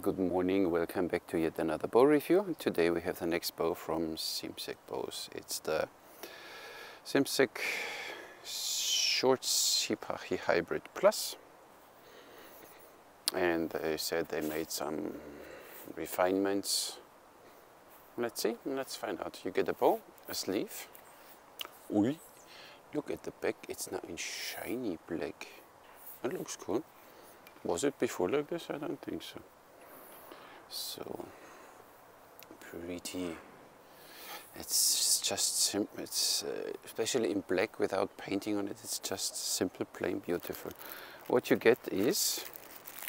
Good morning, welcome back to yet another bow review. Today we have the next bow from Simsek bows. It's the Simsek Short Sipahi Hybrid Plus. And they said they made some refinements. Let's see, let's find out. You get a bow, a sleeve. Ui, look at the back, it's now in shiny black. That looks cool. Was it before like this? I don't think so. So pretty. It's just simple. It's especially in black without painting on it. It's just simple, plain, beautiful. What you get is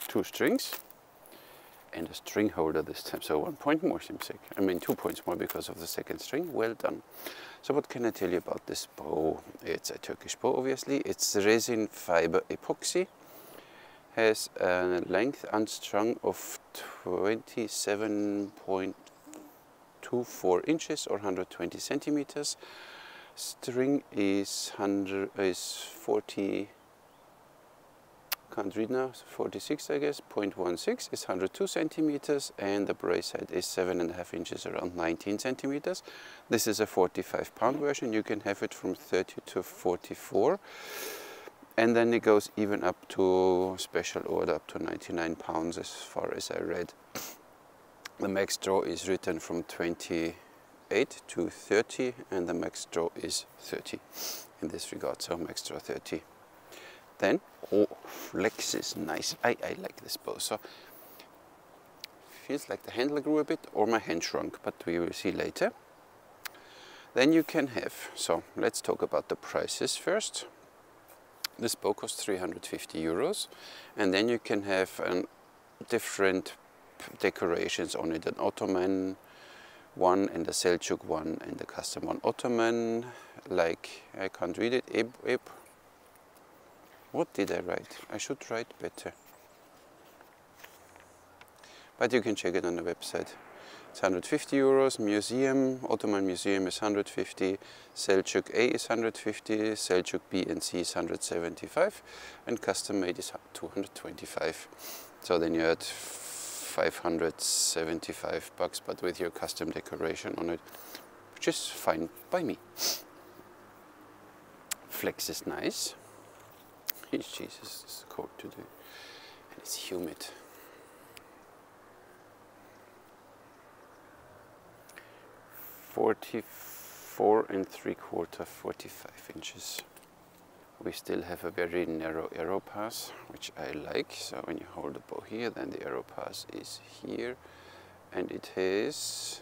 2 strings and a string holder this time. So 1 point more Simsek. I mean 2 points more because of the second string. Well done. So what can I tell you about this bow? It's a Turkish bow, obviously. It's resin fibre epoxy. Has a length unstrung of 27.24 inches or 120 centimeters. String is 40, can't read now, 46 I guess, 0.16 is 102 centimeters, and the brace head is 7.5 inches, around 19 centimeters. This is a 45-pound version. You can have it from 30 to 44. And then it goes even up to special order up to 99 pounds as far as I read. The max draw is written from 28 to 30 and the max draw is 30 in this regard, so max draw 30. Then, oh, flex is nice. I like this bow. So feels like the handle grew a bit or my hand shrunk, but we will see later. Then you can have, so let's talk about the prices first. This bow costs 350 euros, and then you can have different decorations on it, an Ottoman one and a Seljuk one and a custom one. Ottoman, like, I can't read it, what did I write? I should write better. But you can check it on the website. It's 150 euros, museum, Ottoman museum is 150, Seljuk A is 150, Seljuk B and C is 175, and custom made is 225. So then you had 575 bucks, but with your custom decoration on it, which is fine by me. Flex is nice. Jesus, it's cold today, and it's humid. 44 3/4, 45 inches. We still have a very narrow arrow pass, which I like. So when you hold the bow here, then the arrow pass is here, and it has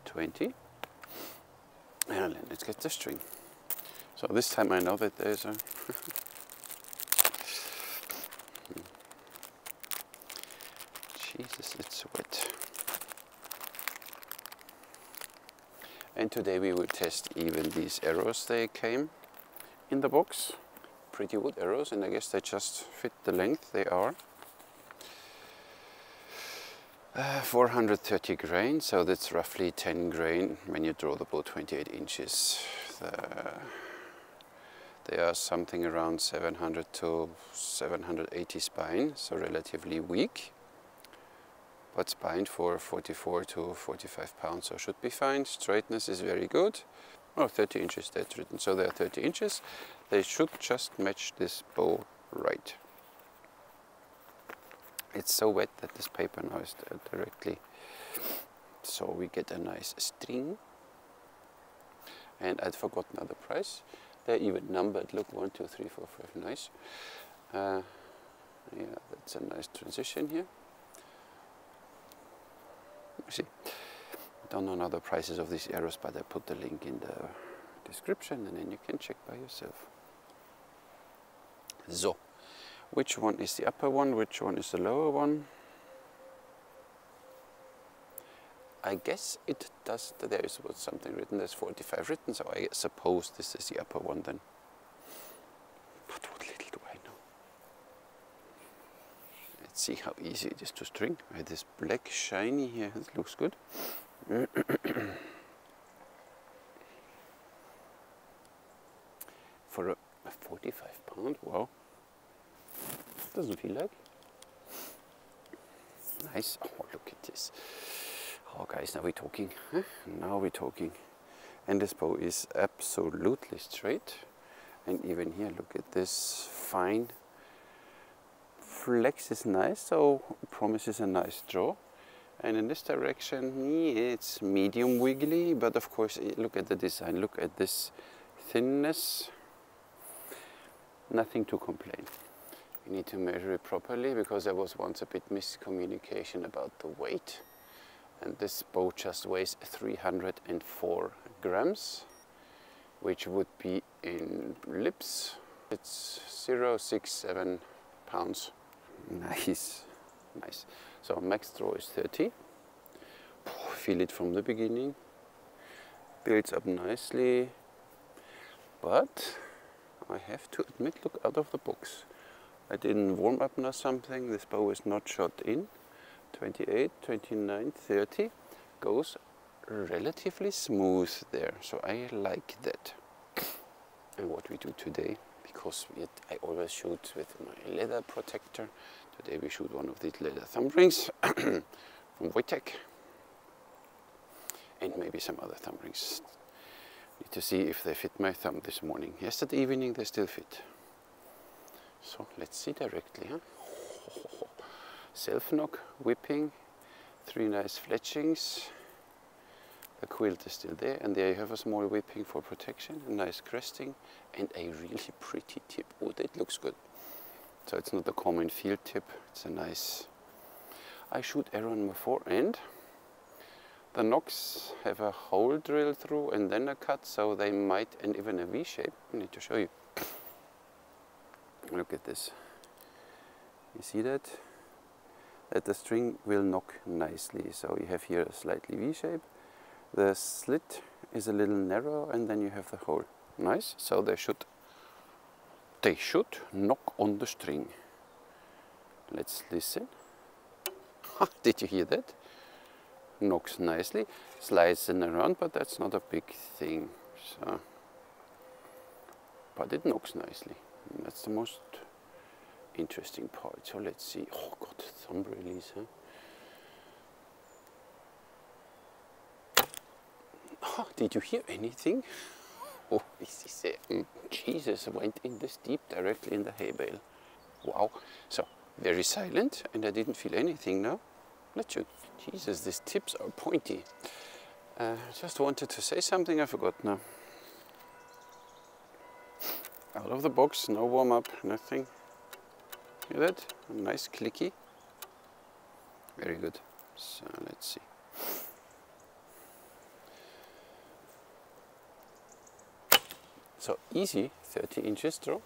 20. And then let's get the string. So this time I know that there's a Jesus, it's wet. And today we will test even these arrows. They came in the box, pretty wood arrows, and I guess they just fit the length they are. 430 grain, so that's roughly 10 grain when you draw the bow 28 inches. They are something around 700 to 780 spine, so relatively weak. But spine for 44 to 45 pounds, so should be fine. Straightness is very good. Oh, 30 inches that's written, so they are 30 inches. They should just match this bow right. It's so wet that this paper now is directly, so we get a nice string. And I'd forgotten the price. They're even numbered. Look, 1, 2, 3, 4, 5. Nice. Yeah, that's a nice transition here. See, I don't know now the prices of these arrows, but I put the link in the description, and then you can check by yourself. So, which one is the upper one, which one is the lower one? I guess it does, there is something written, there's 45 written, so I suppose this is the upper one then. But what little do I know? Let's see how easy it is to string. I have this black shiny here, it looks good. For a 45 pound, wow. Doesn't feel like. Nice. Oh, look at this. Oh, guys, now we're talking. Huh? Now we're talking. And this bow is absolutely straight. And even here, look at this fine flex is nice, so promises a nice draw. And in this direction, yeah, it's medium wiggly, but of course, look at the design, look at this thinness. Nothing to complain. We need to measure it properly because there was once a bit miscommunication about the weight. And this bow just weighs 304 grams, which would be in lips. It's 0.67 pounds. Nice, nice. So max draw is 30. Feel it from the beginning. Builds up nicely. But I have to admit, look out of the box. I didn't warm up or something. This bow is not shot in. 28, 29, 30 goes relatively smooth there. So I like that. And what we do today, because I always shoot with my leather protector. Today we shoot one of these leather thumb rings from Wojtek. And maybe some other thumb rings. Need to see if they fit my thumb this morning. Yesterday evening they still fit. So let's see directly. Huh? Self knock, whipping, 3 nice fletchings. The quilt is still there, and there you have a small whipping for protection, a nice cresting, and a really pretty tip. Oh, that looks good. So it's not a common field tip, it's a nice... I shoot arrow number 4, and the knocks have a hole drilled through and then a cut, so they might, and even a V shape. I need to show you. Look at this. You see that? That the string will knock nicely. So you have here a slightly V shape. The slit is a little narrow, and then you have the hole. Nice. So they should knock on the string. Let's listen. Did you hear that? Knocks nicely, slides in around, but that's not a big thing. So, but it knocks nicely. And that's the most interesting part. So let's see. Oh God, thumb release, huh? Oh, did you hear anything? Oh, this is Jesus went in this deep directly in the hay bale. Wow. So very silent, and I didn't feel anything now. Let's shoot. Jesus, these tips are pointy. Just wanted to say something, I forgot now. Out of the box, no warm up, nothing. Hear that? A nice clicky. Very good. So let's see. So easy, 30 inches draw.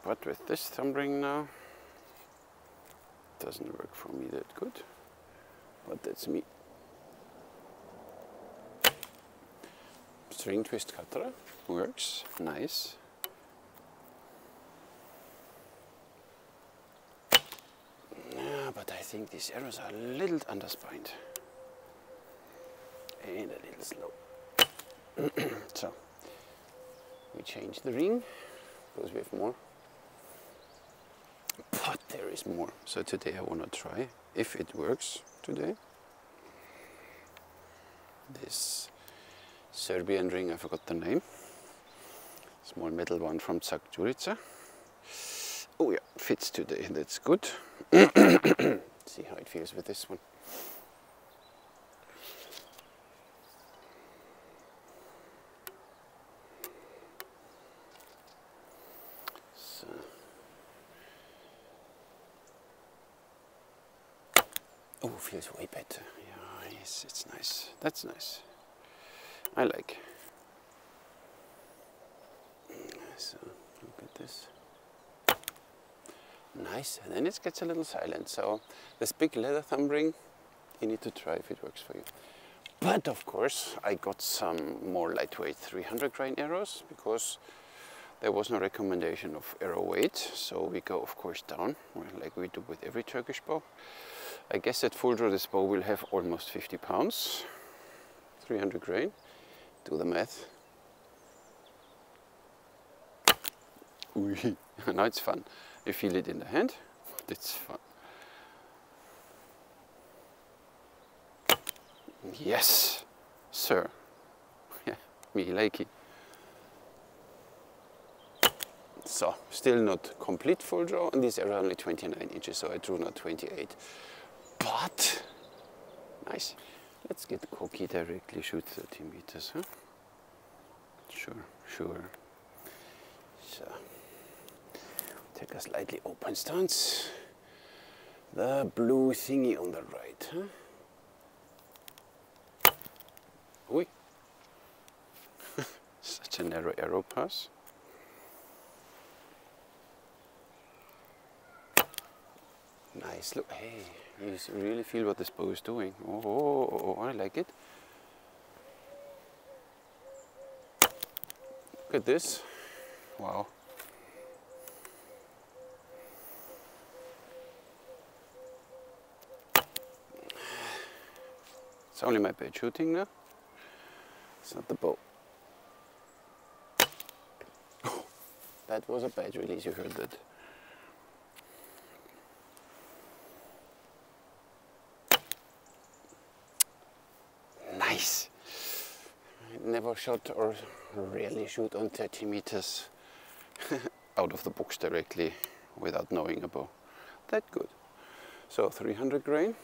But with this thumb ring now, doesn't work for me that good. But that's me. String twist cutter works, nice. Yeah, but I think these arrows are a little underspined. And a little slow. So, we change the ring, because we have more. But there is more. So today I want to try, if it works today, this Serbian ring, I forgot the name. Small metal one from Czech Jurica. Oh yeah, fits today, that's good. See how it feels with this one. So. Oh, feels way better. Yeah, Yes, it's nice. That's nice. I like. So look at this. Nice. And then it gets a little silent. So this big leather thumb ring, you need to try if it works for you. But of course, I got some more lightweight 300 grain arrows because there was no recommendation of arrow weight. So we go, of course, down, like we do with every Turkish bow. I guess at full draw this bow will have almost 50 pounds, 300 grain. Do the math. Ooh, now it's fun. You feel it in the hand, but it's fun. Yes, sir. Yeah, me like it. So, still not complete full draw, and these are only 29 inches, so I drew not 28. But, nice. Let's get cocky directly, shoot 30 meters, huh? Sure, sure. So, take a slightly open stance. The blue thingy on the right, huh? Oi. Such a narrow arrow pass. Nice, look, hey, you really feel what this bow is doing. Oh, I like it. Look at this, wow. It's only my bad shooting now. It's not the bow. Oh, that was a bad release, you heard that. Nice. I never shot or rarely shoot on 30 meters out of the box directly without knowing a bow. That good. So 300 grain.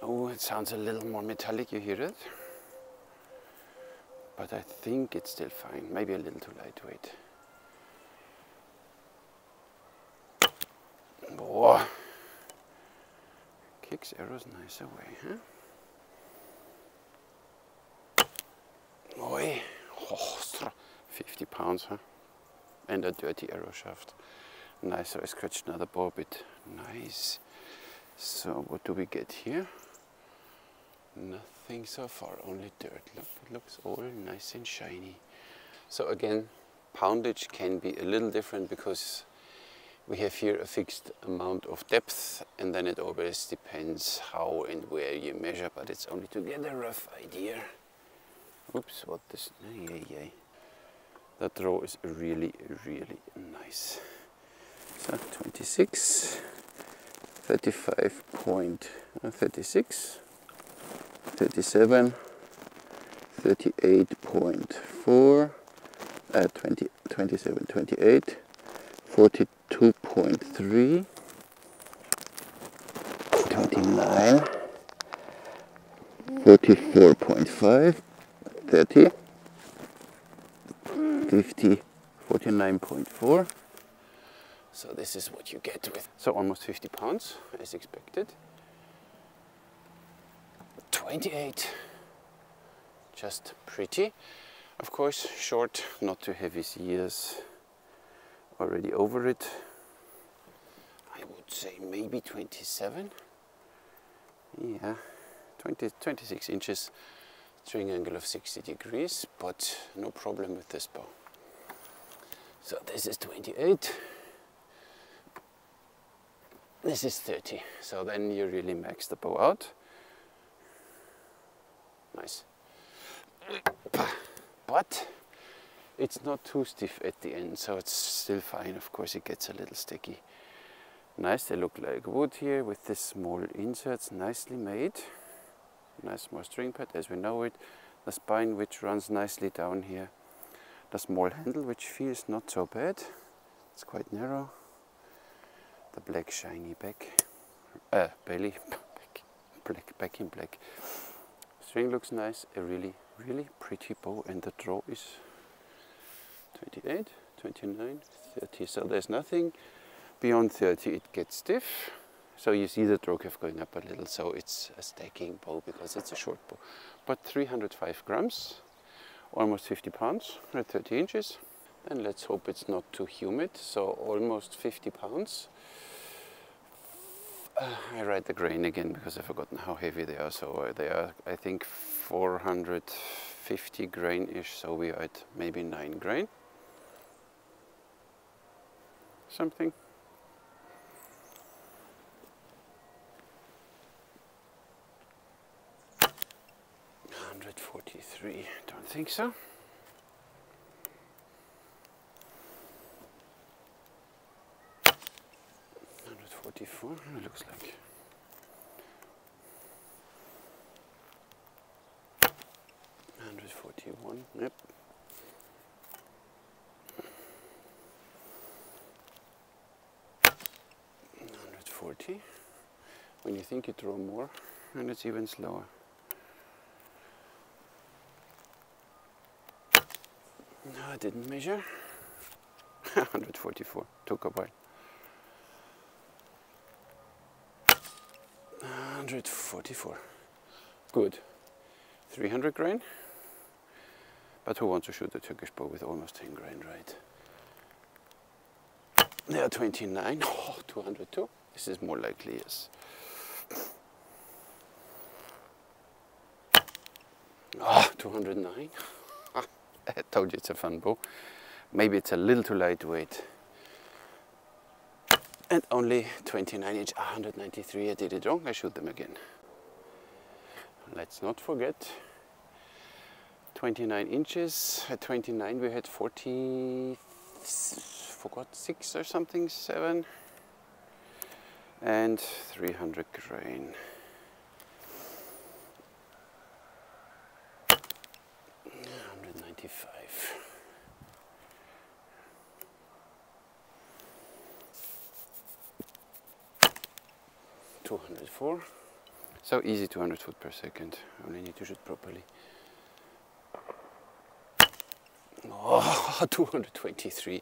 Oh, it sounds a little more metallic, you hear it? But I think it's still fine, maybe a little too lightweight. Oh. Kicks arrows nice away, huh? Oi, oh, 50 pounds, huh? And a dirty arrow shaft. Nice, so I scratched another bow a bit. Nice. So what do we get here? Nothing so far, only dirt. Look, it looks all nice and shiny. So again, poundage can be a little different because we have here a fixed amount of depth, and then it always depends how and where you measure, but it's only to get a rough idea. Oops, what this? Yeah. That draw is really, really nice. So 26, 35.36, 37, 38.4, 27, 28, 42.3, 29, 44.5, 30, 50, 49.4. So this is what you get with, so almost 50 pounds as expected. 28, just pretty. Of course, short, not too heavy ears, already over it. I would say maybe 27. Yeah, 26 inches, string angle of 60 degrees, but no problem with this bow. So this is 28. This is 30. So then you really max the bow out. Nice. But it's not too stiff at the end, so it's still fine. Of course it gets a little sticky. Nice, they look like wood here with this small inserts, nicely made. Nice small string pad as we know it. The spine which runs nicely down here. The small handle which feels not so bad. It's quite narrow. The black shiny back, belly, back in black. String looks nice, a really, really pretty bow, and the draw is 28, 29, 30. So there's nothing beyond 30. It gets stiff, So you see the draw curve going up a little, so it's a stacking bow because it's a short bow. But 305 grams, almost 50 pounds at 30 inches. And let's hope it's not too humid, so almost 50 pounds. I write the grain again because I've forgotten how heavy they are. So they are, I think, 450 grain-ish, so we are at maybe 9 grain. Something. 143, don't think so. 144, it looks like. 141, yep. 140. When you think you draw more, and it's even slower. No, I didn't measure. 144, took a while. 144, good. 300 grain. But who wants to shoot a Turkish bow with almost 10 grain, right? There are 29, oh, 202. This is more likely, yes. Ah, 209. I told you it's a fun bow. Maybe it's a little too lightweight. And only 29 inch, 193, I did it wrong, I shoot them again. Let's not forget, 29 inches, at 29 we had 40, forgot 6 or something, 7, and 300 grain. 195. 204. So easy, 200 foot per second. Only need to shoot properly. Oh, 223.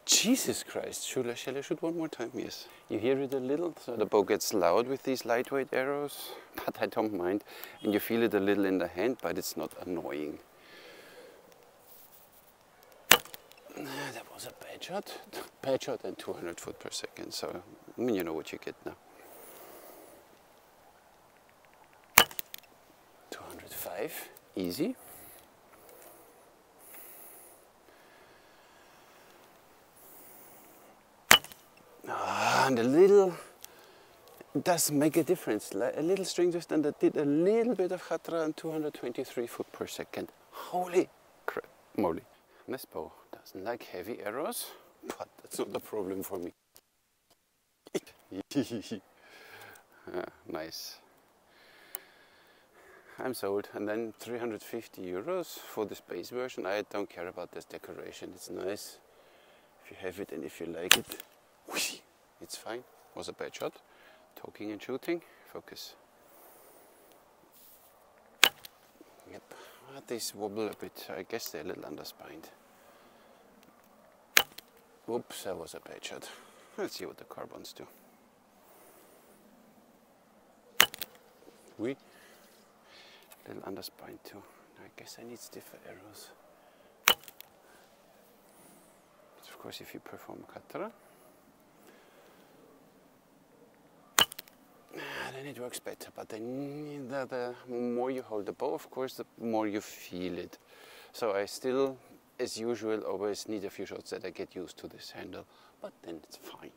Jesus Christ, shall I shoot one more time? Yes. You hear it a little, so the bow gets loud with these lightweight arrows, but I don't mind. And you feel it a little in the hand, but it's not annoying. That was a bad shot. Bad shot and 200 foot per second, so I mean, you know what you get now. 205, easy. And a little, it does make a difference. Like a little string twist, and that did a little bit of khatra and 223 foot per second. Holy crap, moly. This bow doesn't like heavy arrows, but that's not a problem for me. Nice. I'm sold. And then 350 euros for this base version. I don't care about this decoration. It's nice. If you have it and if you like it, it's fine. Was a bad shot. Talking and shooting. Focus. Yep. These wobble a bit. I guess they're a little underspined. Oops, that was a bad shot. Let's see what the carbons do. A little underspined too. I guess I need stiffer arrows. But of course, if you perform khatra, then it works better. But then the more you hold the bow, of course, the more you feel it. So I still, as usual, always need a few shots that I get used to this handle, but then it's fine.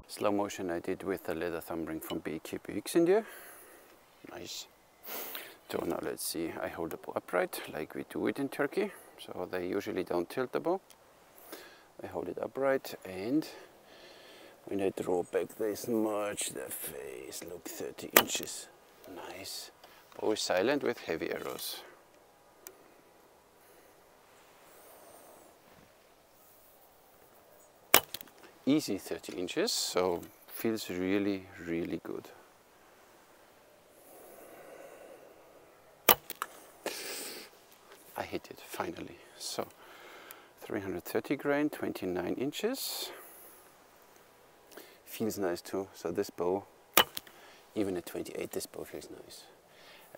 Slow motion I did with the leather thumb ring from BKBX India. Nice. So now let's see, I hold the bow upright like we do it in Turkey. So they usually don't tilt the bow. I hold it upright and When I draw back this much, the face, look, 30 inches. Nice. Bow is silent with heavy arrows. Easy 30 inches, so feels really, really good. I hit it finally. So 330 grain, 29 inches. Feels nice too. So this bow, even at 28, this bow feels nice.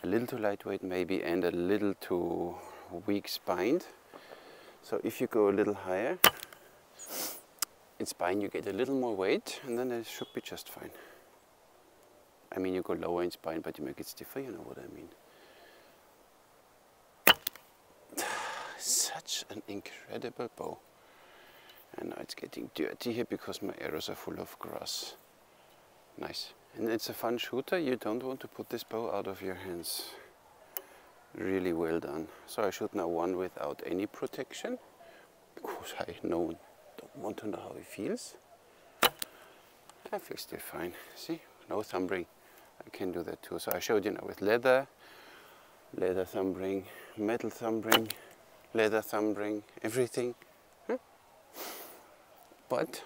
A little too lightweight maybe, and a little too weak spined. So if you go a little higher in spine, you get a little more weight, and then it should be just fine. I mean, you go lower in spine, but you make it stiffer, you know what I mean. Such an incredible bow. And now it's getting dirty here because my arrows are full of grass. Nice. And it's a fun shooter. You don't want to put this bow out of your hands. Really well done. So I shoot now one without any protection, because I don't want to know how it feels. I feel still fine. See, no thumb ring. I can do that too. So I showed you now with leather thumb ring, metal thumb ring, leather thumb ring, everything. Huh? But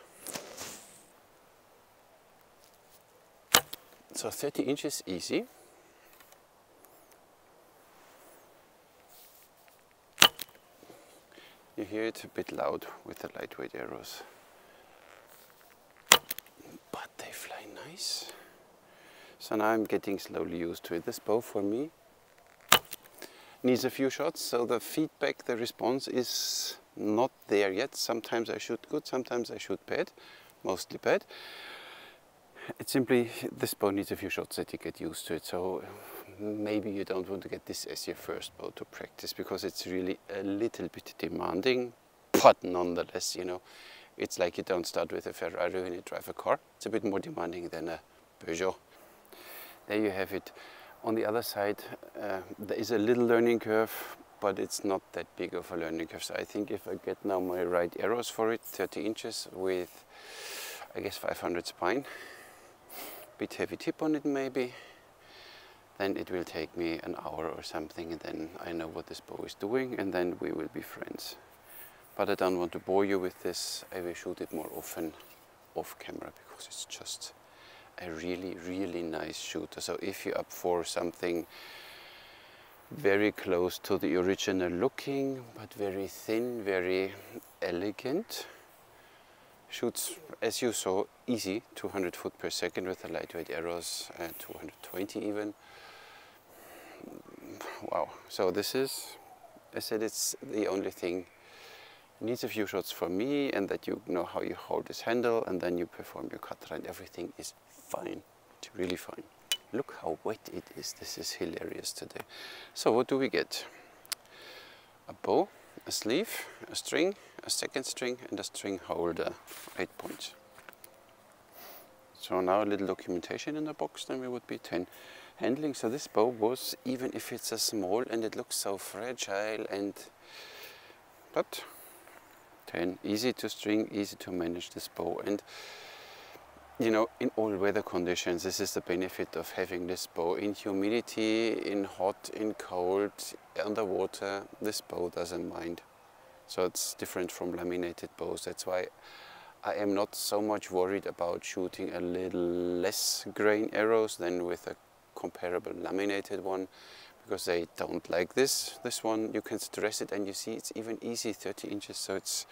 so 30 inches easy. You hear it a bit loud with the lightweight arrows, but they fly nice. So now I'm getting slowly used to it. This bow for me needs a few shots, so the feedback, the response is not there yet. Sometimes I shoot good, sometimes I shoot bad, mostly bad. It's simply, this bow needs a few shots that you get used to it. So maybe you don't want to get this as your first bow to practice, because it's really a little bit demanding, but nonetheless, you know, it's like you don't start with a Ferrari when you drive a car. It's a bit more demanding than a Peugeot. There you have it. On the other side, there is a little learning curve, but it's not that big of a learning curve. So I think if I get now my right arrows for it, 30 inches with, I guess, 500 spine, bit heavy tip on it maybe, then it will take me an hour or something, and then I know what this bow is doing, and then we will be friends. But I don't want to bore you with this. I will shoot it more often off camera, because it's just a really, really nice shooter. So if you're up for something very close to the original looking, but very thin, very elegant, shoots, as you saw, easy, 200 foot per second with the lightweight arrows, 220 even. Wow. So this is, I said, it's the only thing. Needs a few shots for me, and that you know how you hold this handle, and then you perform your cut, and everything is fine. It's really fine. Look how wet it is. This is hilarious today. So what do we get? A bow, a sleeve, a string, a second string, and a string holder, 8 points. So now a little documentation in the box, then we would be 10. Handling, so this bow was, even if it's a small and it looks so fragile, but 10, easy to string, easy to manage this bow. And you know, in all weather conditions, this is the benefit of having this bow. In humidity, in hot, in cold, underwater, this bow doesn't mind. So it's different from laminated bows. That's why I am not so much worried about shooting a little less grain arrows than with a comparable laminated one, because they don't like this. This one, you can stress it, and you see it's even easy, 30 inches, so it's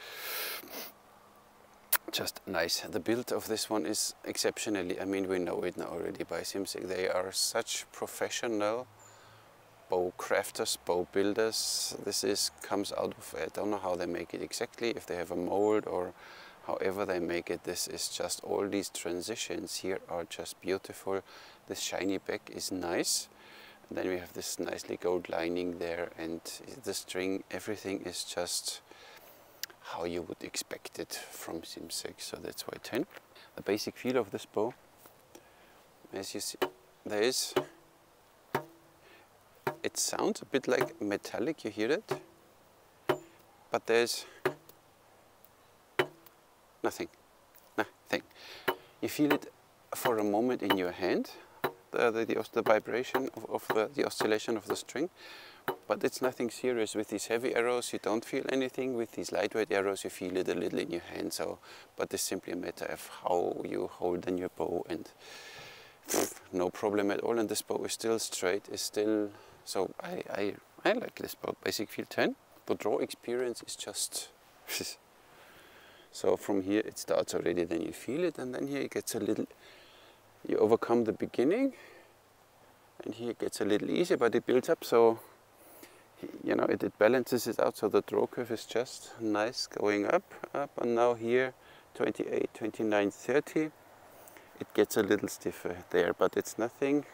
just nice. The build of this one is exceptionally, I mean, we know it now already by Simsek. They are such professional bow crafters, bow builders. This comes out of, I don't know how they make it exactly, if they have a mold or however they make it. This is just, all these transitions here are just beautiful. This shiny back is nice. And then we have this nicely gold lining there, and the string, everything is just how you would expect it from Simsek. So that's why 10. The basic feel of this bow, as you see, it sounds a bit like metallic, you hear it, but there's nothing. You feel it for a moment in your hand, the vibration of the oscillation of the string, but it's nothing serious. With these heavy arrows you don't feel anything. With these lightweight arrows you feel it a little in your hand. So, but it's simply a matter of how you hold in your bow, and no problem at all. And this bow is still straight, is still, so I like this bow. Basic feel 10. The draw experience is just so from here it starts already, then you feel it, and then here it gets a little, you overcome the beginning, and here it gets a little easier, but it builds up, so you know, it balances it out, so the draw curve is just nice going up, and now here 28, 29, 30, it gets a little stiffer there, but it's nothing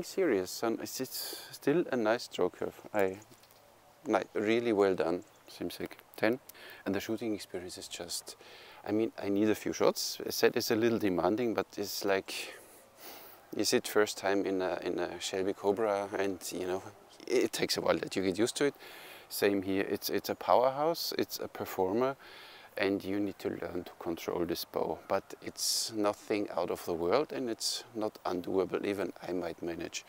serious, and it's still a nice draw curve. Really well done, Simsek 10. And the shooting experience is just, I mean, I need a few shots. I said it's a little demanding, but it's like, you sit first time in a Shelby Cobra, and you know, it takes a while that you get used to it. Same here, it's a powerhouse, it's a performer, and you need to learn to control this bow. But it's nothing out of the world, and it's not undoable. Even I might manage.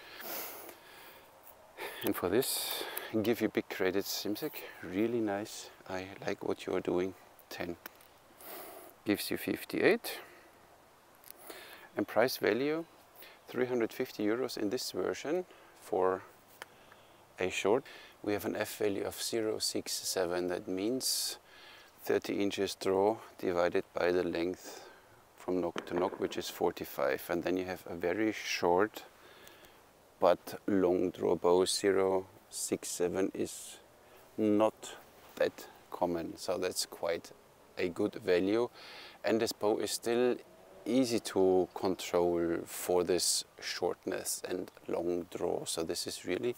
And for this, I give you big credit, Simsek. Really nice. I like what you are doing. 10 gives you 58. And price value, 350 euros in this version for a short. We have an F value of 0.67. That means 30 inches draw divided by the length from nock to nock, which is 45. And then you have a very short but long draw bow. 0.67 is not that common, so that's quite a good value. And this bow is still easy to control for this shortness and long draw, so this is really,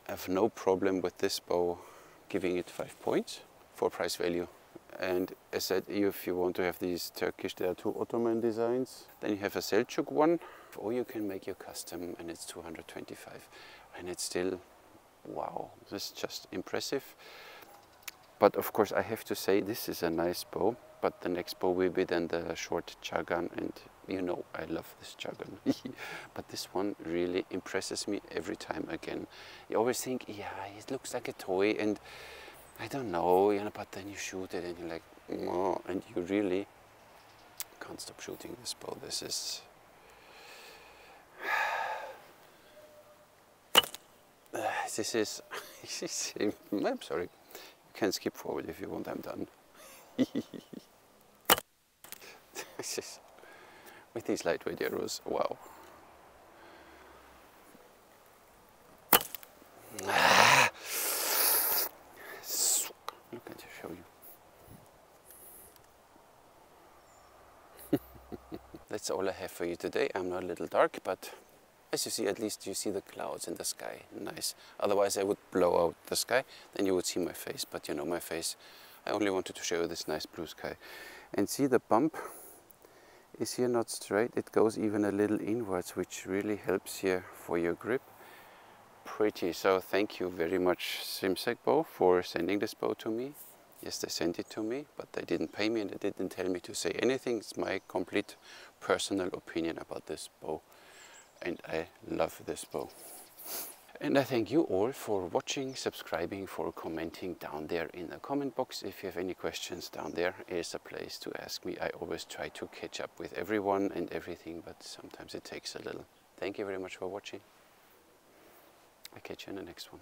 I have no problem with this bow, giving it 5 points for price value. And as I said, if you want to have these Turkish, there are 2 Ottoman designs, then you have a Seljuk one, or you can make your custom, and it's 225, and it's still, wow, this is just impressive. But of course I have to say, this is a nice bow, but the next bow will be then the short chagan, and you know I love this chagan. But this one really impresses me every time again. You always think, yeah, it looks like a toy, and I don't know, you know, but then you shoot it and you're like, oh, and you really can't stop shooting this bow. This is I'm sorry, you can skip forward if you want, I'm done. With these lightweight arrows, wow. Look at you, show you. That's all I have for you today. I'm not a little dark, but as you see, at least you see the clouds in the sky. Nice. Otherwise I would blow out the sky, then you would see my face, but you know my face. I only wanted to show you this nice blue sky. And see, the bump is here not straight, it goes even a little inwards, which really helps here for your grip. Pretty. So thank you very much, Simsek bow, for sending this bow to me. Yes, they sent it to me, but they didn't pay me and they didn't tell me to say anything. It's my complete personal opinion about this bow, and I love this bow. And I thank you all for watching, subscribing, for commenting down there in the comment box. If you have any questions, down there is a place to ask me. I always try to catch up with everyone and everything, but sometimes it takes a little. Thank you very much for watching. I'll catch you in the next one.